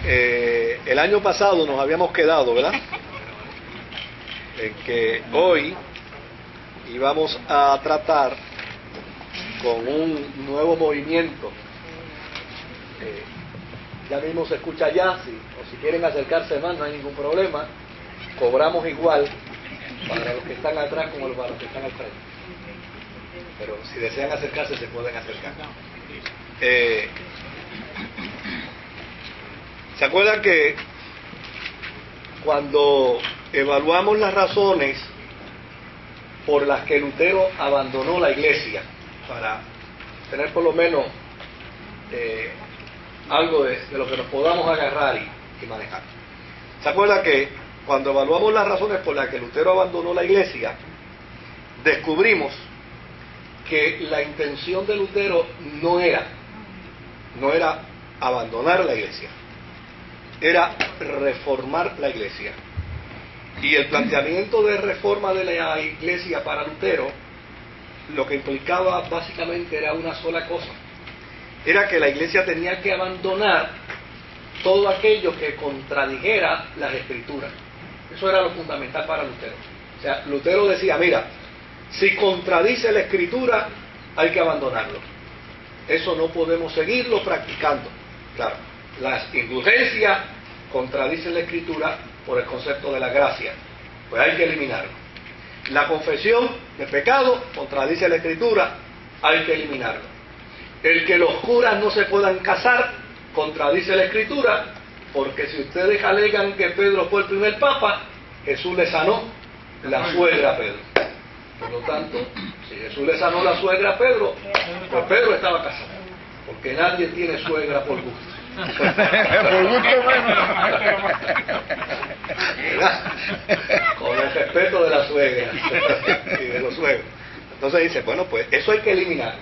El año pasado nos habíamos quedado, ¿verdad? En que hoy íbamos a tratar con un nuevo movimiento. Ya mismo se escucha jazz, o si quieren acercarse más no hay ningún problema. Cobramos igual para los que están atrás como para los que están al frente. Pero si desean acercarse se pueden acercar. ¿Se acuerdan que cuando evaluamos las razones por las que Lutero abandonó la iglesia, para tener por lo menos algo de lo que nos podamos agarrar y manejar? ¿Se acuerdan que cuando evaluamos las razones por las que Lutero abandonó la iglesia, descubrimos que la intención de Lutero no era abandonar la iglesia, era reformar la iglesia? Y el planteamiento de reforma de la iglesia para Lutero lo que implicaba básicamente era una sola cosa: era que la iglesia tenía que abandonar todo aquello que contradijera las escrituras. Eso era lo fundamental para Lutero. O sea, Lutero decía, mira, si contradice la escritura hay que abandonarlo. Eso no podemos seguirlo practicando. Claro, las indulgencias contradicen la escritura por el concepto de la gracia, pues hay que eliminarlo. La confesión de pecado contradice la escritura, hay que eliminarlo. El que los curas no se puedan casar contradice la escritura, porque si ustedes alegan que Pedro fue el primer papa, Jesús le sanó la suegra a Pedro. Por lo tanto, si Jesús le sanó la suegra a Pedro, pues Pedro estaba casado, porque nadie tiene suegra por gusto. Por gusto, con el respeto de la suegra y de los suegros. Entonces dice, bueno, pues eso hay que eliminar.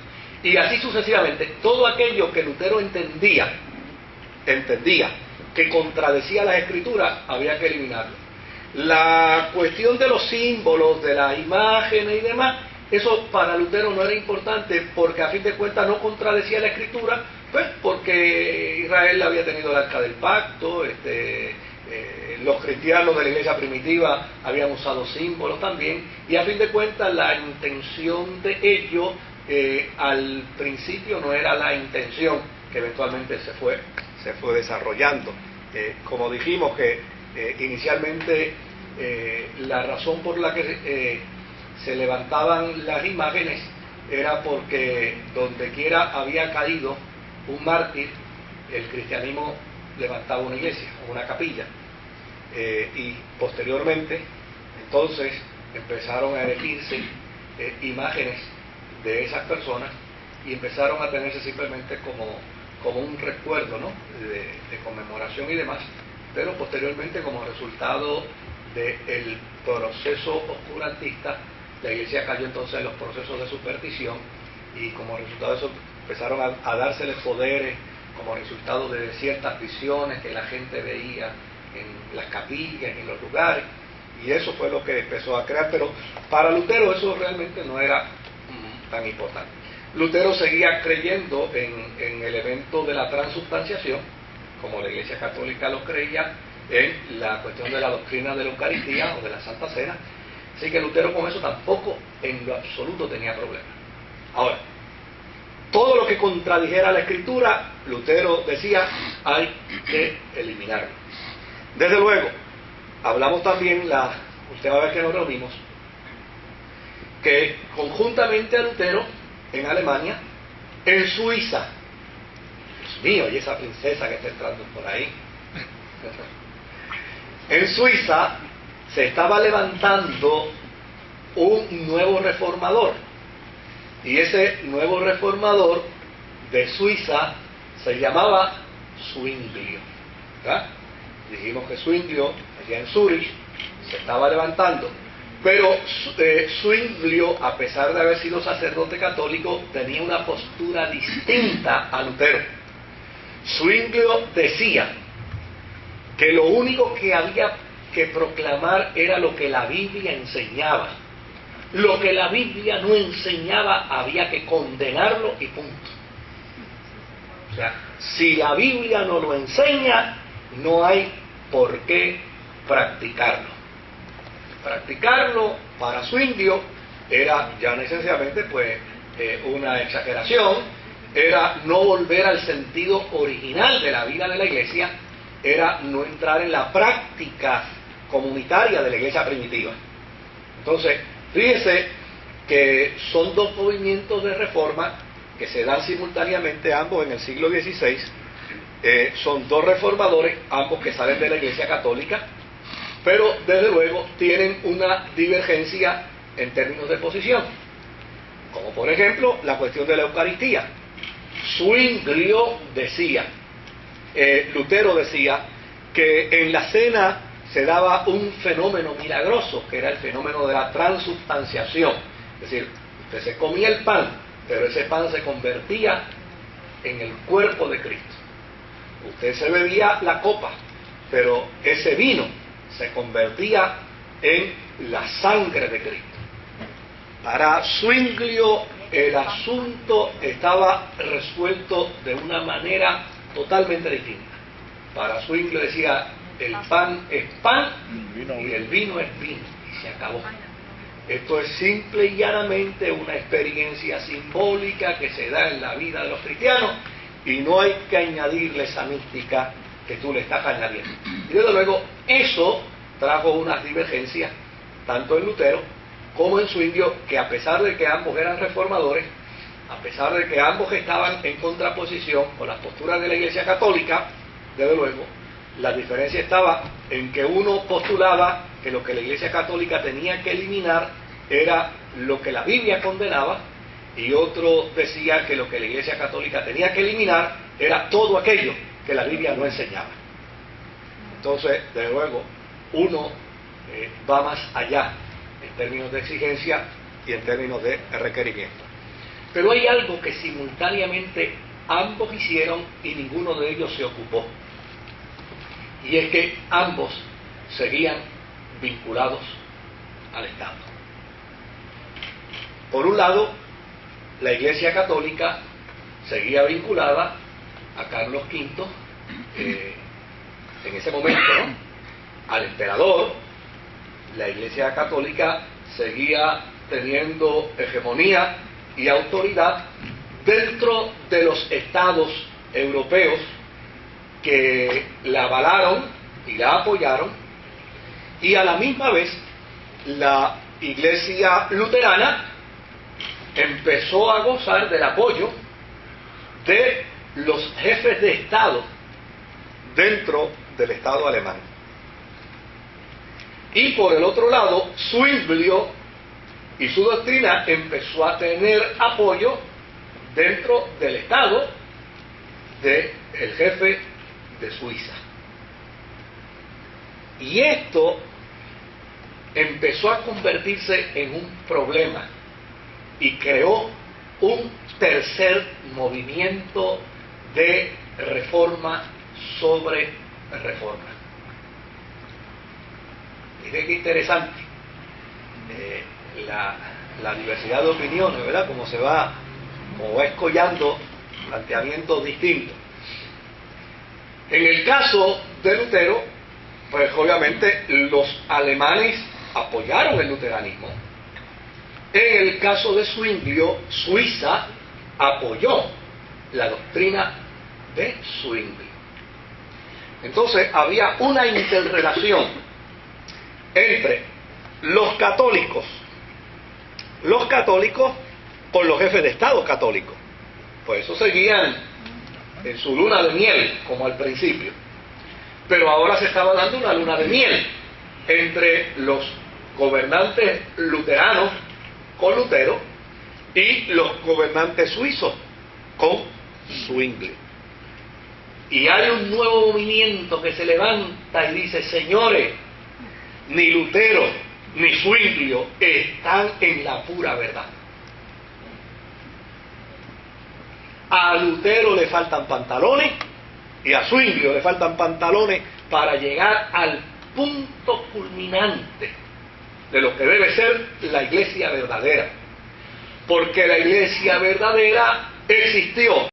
Y así sucesivamente, todo aquello que Lutero entendía que contradecía las escrituras, había que eliminarlo. La cuestión de los símbolos, de las imágenes y demás, eso para Lutero no era importante, porque a fin de cuentas no contradecía la escritura, pues porque Israel había tenido el arca del pacto, los cristianos de la iglesia primitiva habían usado símbolos también, y a fin de cuentas la intención de ello al principio no era la intención que eventualmente se fue desarrollando. Como dijimos que inicialmente la razón por la que se levantaban las imágenes era porque donde quiera había caído un mártir, el cristianismo levantaba una iglesia o una capilla, y posteriormente entonces empezaron a elegirse imágenes de esas personas y empezaron a tenerse simplemente como un recuerdo, ¿no?, de conmemoración y demás, pero posteriormente como resultado del proceso oscurantista, la iglesia cayó entonces en los procesos de superstición, y como resultado de eso empezaron a dárseles poderes como resultado de ciertas visiones que la gente veía en las capillas, en los lugares, y eso fue lo que empezó a crear. Pero para Lutero eso realmente no era tan importante. Lutero seguía creyendo en el evento de la transubstanciación, como la Iglesia Católica lo creía, en la cuestión de la doctrina de la Eucaristía o de la Santa Cena. Así que Lutero con eso tampoco en lo absoluto tenía problema. Ahora, todo lo que contradijera la escritura, Lutero decía, hay que eliminarlo. Desde luego, hablamos también la última vez que nos reunimos, que conjuntamente a Lutero, en Alemania, en Suiza, Dios mío, y esa princesa que está entrando por ahí, en Suiza se estaba levantando un nuevo reformador, y ese nuevo reformador de Suiza se llamaba Zwinglio, ¿verdad? Dijimos que Zwinglio, allá en Zúrich, se estaba levantando, pero Zwinglio, a pesar de haber sido sacerdote católico, tenía una postura distinta a Lutero. Zwinglio decía que lo único que había que proclamar era lo que la Biblia enseñaba. Lo que la Biblia no enseñaba había que condenarlo y punto. O sea, si la Biblia no lo enseña, no hay por qué practicarlo. Practicarlo para Zwinglio era ya necesariamente pues una exageración, era no volver al sentido original de la vida de la iglesia, era no entrar en la práctica comunitaria de la iglesia primitiva. Entonces, fíjese que son dos movimientos de reforma que se dan simultáneamente, ambos en el siglo XVI. Son dos reformadores, ambos que salen de la iglesia católica, pero desde luego tienen una divergencia en términos de posición, como por ejemplo la cuestión de la Eucaristía. Zwinglio decía, Lutero decía, que en la cena se daba un fenómeno milagroso, que era el fenómeno de la transubstanciación. Es decir, usted se comía el pan, pero ese pan se convertía en el cuerpo de Cristo. Usted se bebía la copa, pero ese vino se convertía en la sangre de Cristo. Para Zwinglio el asunto estaba resuelto de una manera totalmente distinta. Para Zwinglio decía, el pan es pan y el vino es vino, y se acabó. Esto es simple y llanamente una experiencia simbólica que se da en la vida de los cristianos y no hay que añadirle esa mística que tú le estás añadiendo. Y desde luego eso trajo unas divergencias tanto en Lutero como en Zwinglio, que a pesar de que ambos eran reformadores, a pesar de que ambos estaban en contraposición con las posturas de la Iglesia Católica, desde luego la diferencia estaba en que uno postulaba que lo que la Iglesia Católica tenía que eliminar era lo que la Biblia condenaba, y otro decía que lo que la Iglesia Católica tenía que eliminar era todo aquello que la Biblia no enseñaba. Entonces, desde luego, uno va más allá en términos de exigencia y en términos de requerimiento. Pero hay algo que simultáneamente ambos hicieron y ninguno de ellos se ocupó. Y es que ambos seguían vinculados al Estado. Por un lado, la Iglesia Católica seguía vinculada a Carlos V, en ese momento, ¿no?, al emperador. La Iglesia Católica seguía teniendo hegemonía y autoridad dentro de los estados europeos que la avalaron y la apoyaron, y a la misma vez la Iglesia luterana empezó a gozar del apoyo de los jefes de Estado dentro del Estado alemán. Y por el otro lado, Zwinglio y su doctrina empezó a tener apoyo dentro del Estado del jefe de Suiza. Y esto empezó a convertirse en un problema y creó un tercer movimiento de reforma sobre reforma. Mire qué interesante la diversidad de opiniones, ¿verdad? Como va escollando planteamientos distintos. En el caso de Lutero, pues obviamente los alemanes apoyaron el luteranismo. En el caso de Zwinglio, Suiza apoyó la doctrina de Zwinglio. Entonces había una interrelación entre los católicos con los jefes de Estado católicos. Pues eso seguían en su luna de miel, como al principio. Pero ahora se estaba dando una luna de miel entre los gobernantes luteranos con Lutero y los gobernantes suizos con Zwinglio. Y hay un nuevo movimiento que se levanta y dice: señores, ni Lutero ni Zwinglio están en la pura verdad. A Lutero le faltan pantalones y a Zwinglio le faltan pantalones para llegar al punto culminante de lo que debe ser la iglesia verdadera. Porque la iglesia verdadera existió